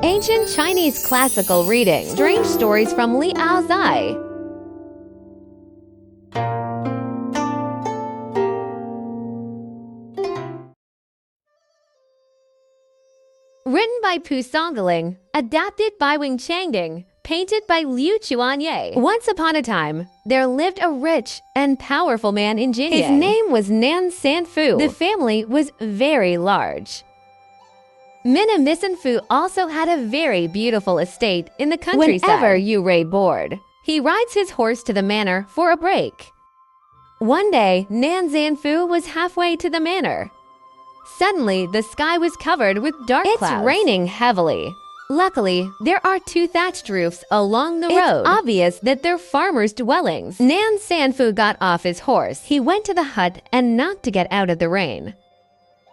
Ancient Chinese classical reading. Strange stories from Liaozhai. Written by Songling, adapted by Wing Changding, painted by Liu Chuanye. Once upon a time, there lived a rich and powerful man in Jinyang. His name was Nan Sanfu. The family was very large. Nan Sanfu also had a very beautiful estate in the countryside. Whenever Yu Rei bored, he rides his horse to the manor for a break. One day, Nan Sanfu was halfway to the manor. Suddenly, the sky was covered with dark clouds. It's raining heavily. Luckily, there are 2 thatched roofs along the road. It's obvious that they're farmers' dwellings. Nan Sanfu got off his horse. He went to the hut and knocked to get out of the rain.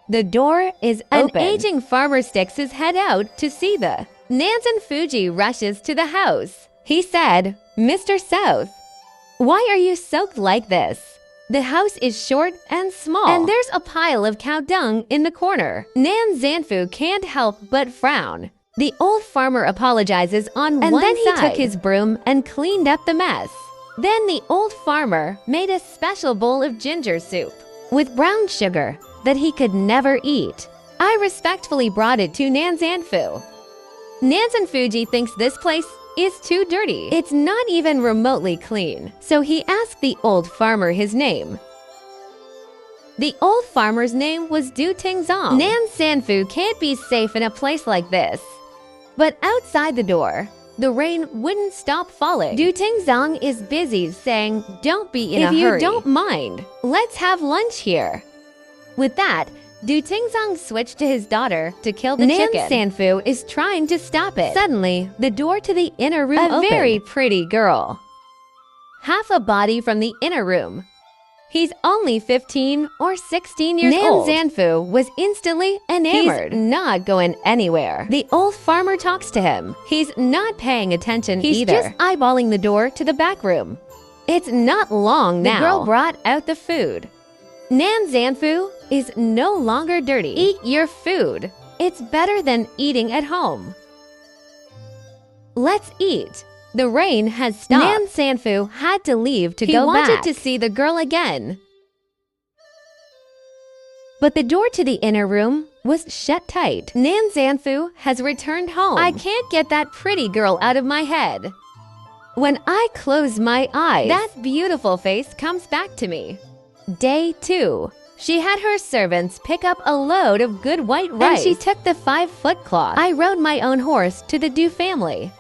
The door is open. An aging farmer sticks his head out to see the. Nan Sanfu rushes to the house. He said, "Mr. South, why are you soaked like this? The house is short and small, and there's a pile of cow dung in the corner." Nan Sanfu can't help but frown. The old farmer apologizes on one side. And then he took his broom and cleaned up the mess. Then the old farmer made a special bowl of ginger soup with brown sugar that he could never eat. I respectfully brought it to Nan Sanfu. Nan Sanfu thinks this place is too dirty. It's not even remotely clean. So he asked the old farmer his name. The old farmer's name was Du Tingzong. Nan Sanfu can't be safe in a place like this. But outside the door, the rain wouldn't stop falling. Du Tingzong is busy saying, "Don't be in a hurry. If you don't mind, let's have lunch here." With that, Du Tingzong switched to his daughter to kill the chicken. Nan Sanfu is trying to stop it. Suddenly, the door to the inner room opened. A very pretty girl. Half a body from the inner room. He's only 15 or 16 years old. Nan Sanfu was instantly enamored. He's not going anywhere. The old farmer talks to him. He's not paying attention either. He's just eyeballing the door to the back room. It's not long now. The girl brought out the food. Nan Sanfu is no longer dirty. Eat your food. It's better than eating at home. Let's eat. The rain has stopped. Nan Sanfu had to leave to go back. He wanted to see the girl again. But the door to the inner room was shut tight. Nan Sanfu has returned home. I can't get that pretty girl out of my head. When I close my eyes, that beautiful face comes back to me. Day 2. She had her servants pick up a load of good white rice. And she took the 5-foot cloth. I rode my own horse to the Du family.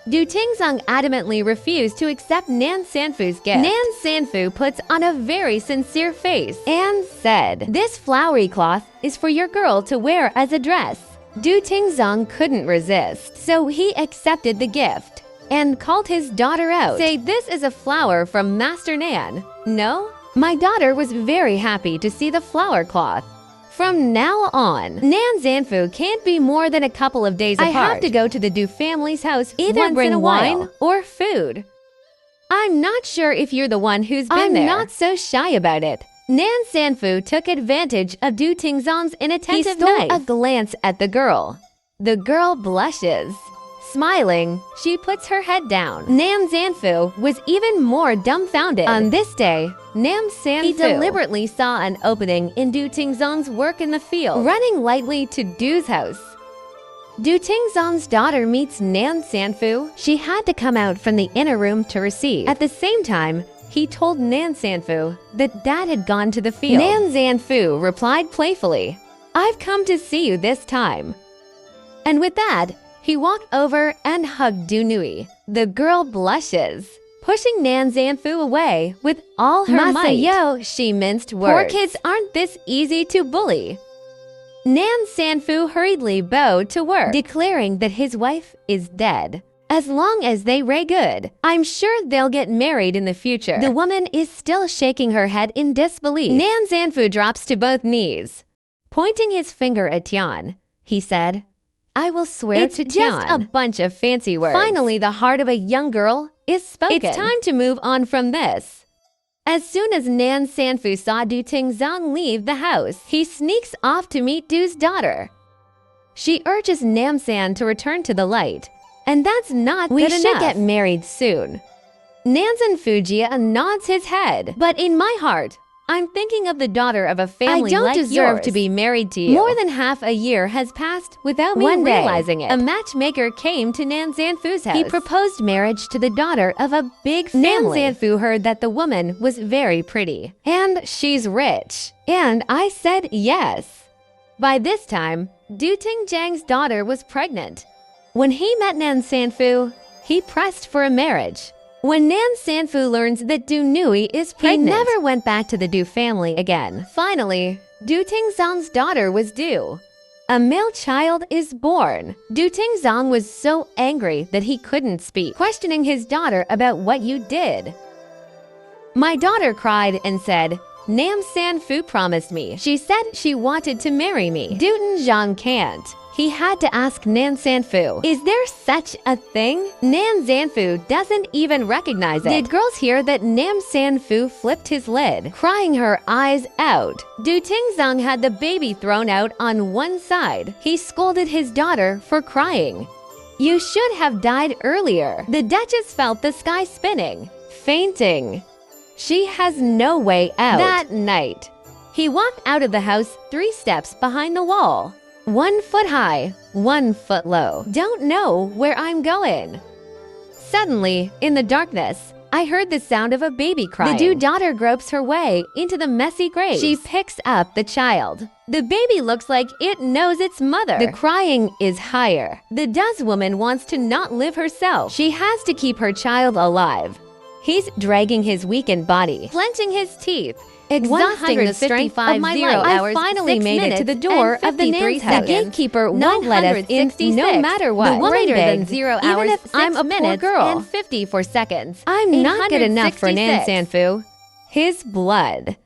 Du Tingzong adamantly refused to accept Nan Sanfu's gift. Nan Sanfu puts on a very sincere face and said, "This flowery cloth is for your girl to wear as a dress." Du Tingzong couldn't resist, so he accepted the gift and called his daughter out. "Say, this is a flower from Master Nan." "No?" My daughter was very happy to see the flower cloth. From now on, Nan Sanfu can't be more than a couple of days apart. I have to go to the Du family's house either bring wine or food. I'm not sure if you're the one who's been there. I'm not so shy about it. Nan Sanfu took advantage of Du Tingzong's inattentive knife. He stole a glance at the girl. The girl blushes. Smiling, she puts her head down. Nan Sanfu was even more dumbfounded. On this day, Nan Sanfu deliberately saw an opening in Du Tingzong's work in the field, running lightly to Du's house. Du Tingzong's daughter meets Nan Sanfu. She had to come out from the inner room to receive. At the same time, he told Nan Sanfu that Dad had gone to the field. Nan Sanfu replied playfully, "I've come to see you this time." And with that, he walked over and hugged Du Nui. The girl blushes, pushing Nan Sanfu away with all her might. Masayo, she minced words. Poor kids aren't this easy to bully. Nan Sanfu hurriedly bowed to work, declaring that his wife is dead. As long as they raise good, I'm sure they'll get married in the future. The woman is still shaking her head in disbelief. Nan Sanfu drops to both knees. Pointing his finger at Tian, he said, "I will swear to Tian." It's just a bunch of fancy words. Finally, the heart of a young girl is spoken. It's time to move on from this. As soon as Nan Sanfu saw Du Tingzong leave the house, he sneaks off to meet Du's daughter. She urges Namsan to return to the light. And that's not good enough. We should get married soon. Nan Sanfu nods his head. But in my heart, I'm thinking of the daughter of a family like yours. I don't deserve to be married to you. More than half a year has passed without me realizing it. A matchmaker came to Nan Sanfu's house. He proposed marriage to the daughter of a big family. Nan Sanfu heard that the woman was very pretty. And she's rich. And I said yes. By this time, Du Tingjiang's daughter was pregnant. When he met Nan Sanfu, he pressed for a marriage. When Nan Sanfu learns that Du Nui is pregnant, he never went back to the Du family again. Finally, Du Tingzong's daughter was due. A male child is born. Du Tingzong was so angry that he couldn't speak, questioning his daughter about what you did. My daughter cried and said, Nam Sanfu promised me. She said she wanted to marry me. Du Tingzong can't. He had to ask Nan Sanfu, is there such a thing? Nan Sanfu doesn't even recognize it. Did girls hear that Nam Sanfu flipped his lid, crying her eyes out? Du Tingzong had the baby thrown out on one side. He scolded his daughter for crying. You should have died earlier. The Duchess felt the sky spinning, fainting. She has no way out. That night, he walked out of the house 3 steps behind the wall. 1 foot high, 1 foot low. Don't know where I'm going. Suddenly, in the darkness, I heard the sound of a baby crying. The Du daughter gropes her way into the messy graves. She picks up the child. The baby looks like it knows its mother. The crying is higher. The Duz woman wants to not live herself. She has to keep her child alive. He's dragging his weakened body, clenching his teeth. Exhausting the strength of my life, I finally made it to the door of the Nan's house. The gatekeeper won't let us in no matter what. The woman greater than 0 hours, even if I'm a poor girl. And 54 seconds. I'm not good enough for Nan Sanfu. His blood.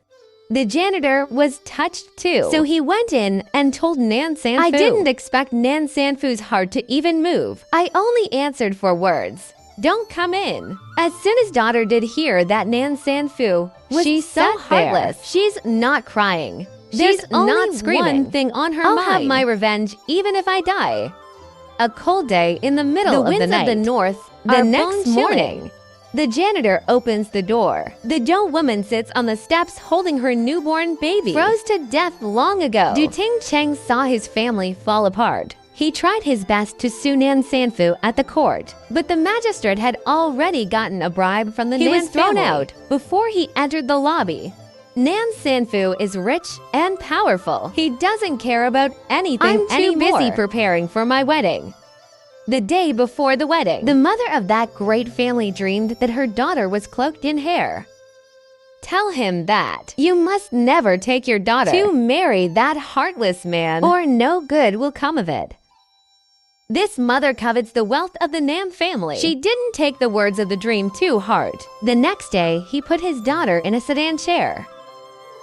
The janitor was touched too. So he went in and told Nan Sanfu. I didn't expect Nan Sanfu's heart to even move. I only answered for words. Don't come in. As soon as daughter did hear that Nan Sanfu was so heartless, she's not crying. She's not screaming. One thing on her mind. I'll have my revenge even if I die. A cold day in the middle of the night. The north. The next morning, the janitor opens the door. The Doe woman sits on the steps holding her newborn baby, froze to death long ago. Du Tingcheng saw his family fall apart. He tried his best to sue Nan Sanfu at the court, but the magistrate had already gotten a bribe from the Nan family. He was thrown out before he entered the lobby. Nan Sanfu is rich and powerful. He doesn't care about anything anymore. I'm too busy preparing for my wedding. The day before the wedding, the mother of that great family dreamed that her daughter was cloaked in hair. Tell him that. You must never take your daughter to marry that heartless man, or no good will come of it. This mother covets the wealth of the Nam family. She didn't take the words of the dream too hard. The next day, he put his daughter in a sedan chair,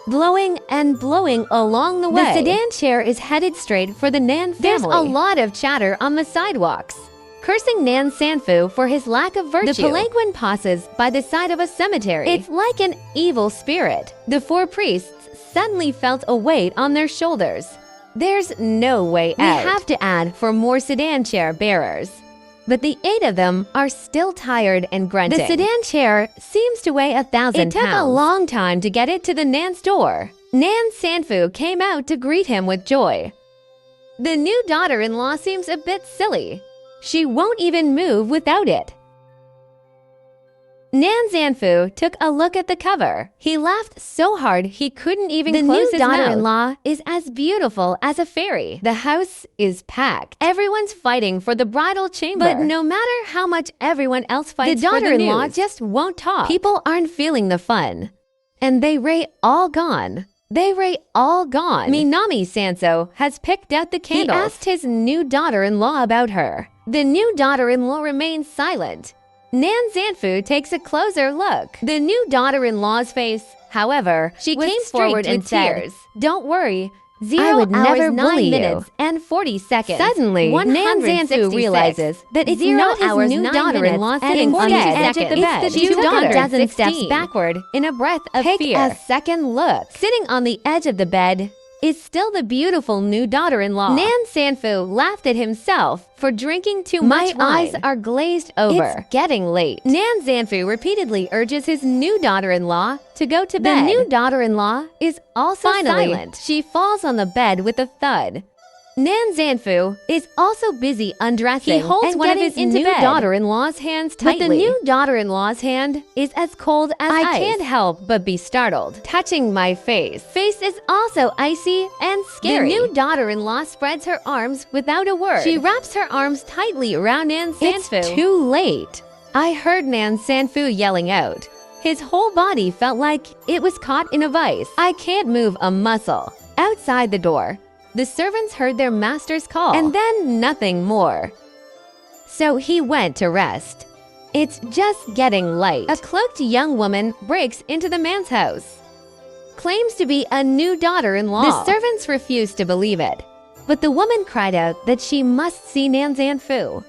blowing and blowing along the way. The sedan chair is headed straight for the Nan family. There's a lot of chatter on the sidewalks, cursing Nan Sanfu for his lack of virtue. The palanquin passes by the side of a cemetery. It's like an evil spirit. The 4 priests suddenly felt a weight on their shoulders. There's no way out. We have to add for more sedan chair bearers. But the 8 of them are still tired and grunting. The sedan chair seems to weigh 1,000 pounds. It took a long time to get it to the Nan's door. Nan Sanfu came out to greet him with joy. The new daughter-in-law seems a bit silly. She won't even move without it. Nan Sanfu took a look at the cover. He laughed so hard he couldn't even close his mouth. The new daughter-in-law is as beautiful as a fairy. The house is packed. Everyone's fighting for the bridal chamber. But no matter how much everyone else fights for the daughter-in-law just won't talk. People aren't feeling the fun. And they all gone. They all gone. Minami Sanso has picked out the candles. He asked his new daughter-in-law about her. The new daughter-in-law remains silent. Nan Sanfu takes a closer look. The new daughter-in-law's face, however, she came forward and said, "Don't worry, 0 hours, 9 minutes, and 40 seconds." Suddenly, Nan Sanfu realizes that it's not his new daughter-in-law sitting on the edge of the bed. It's the new daughter. 2 steps backward in a breath of fear. Take a second look. Sitting on the edge of the bed is still the beautiful new daughter-in-law. Nan Sanfu laughed at himself for drinking too much wine. My eyes are glazed over. It's getting late. Nan Sanfu repeatedly urges his new daughter-in-law to go to bed. The new daughter-in-law is also silent. She falls on the bed with a thud. Nan Sanfu is also busy undressing. He holds one of his new daughter-in-law's hands tightly. But the new daughter-in-law's hand is as cold as ice. I can't help but be startled. Touching my face. Face is also icy and scary. The new daughter-in-law spreads her arms without a word. She wraps her arms tightly around Nan Sanfu. It's too late. I heard Nan Sanfu yelling out. His whole body felt like it was caught in a vice. I can't move a muscle. Outside the door, the servants heard their master's call, and then nothing more. So he went to rest. It's just getting light. A cloaked young woman breaks into the man's house. Claims to be a new daughter-in-law. The servants refused to believe it, but the woman cried out that she must see Nan Sanfu.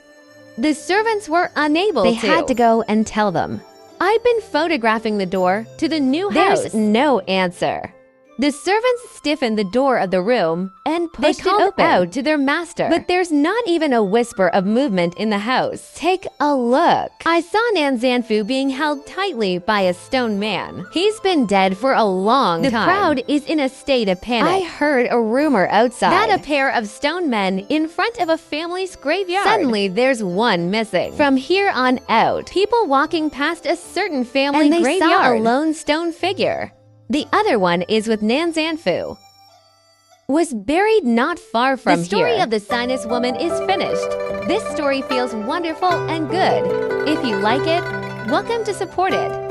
The servants were unable to. They had to go and tell them. I've been photographing the door to the new house. There's no answer. The servants stiffened the door of the room and pushed it open out to their master. But there's not even a whisper of movement in the house. Take a look. I saw Nan Sanfu being held tightly by a stone man. He's been dead for a long time. The crowd is in a state of panic. I heard a rumor outside that a pair of stone men in front of a family's graveyard. Suddenly, there's one missing. From here on out, people walking past a certain family graveyard saw a lone stone figure. The other one is with Nan Sanfu. Was buried not far from here. The story of the sinus woman is finished. This story feels wonderful and good. If you like it, welcome to support it.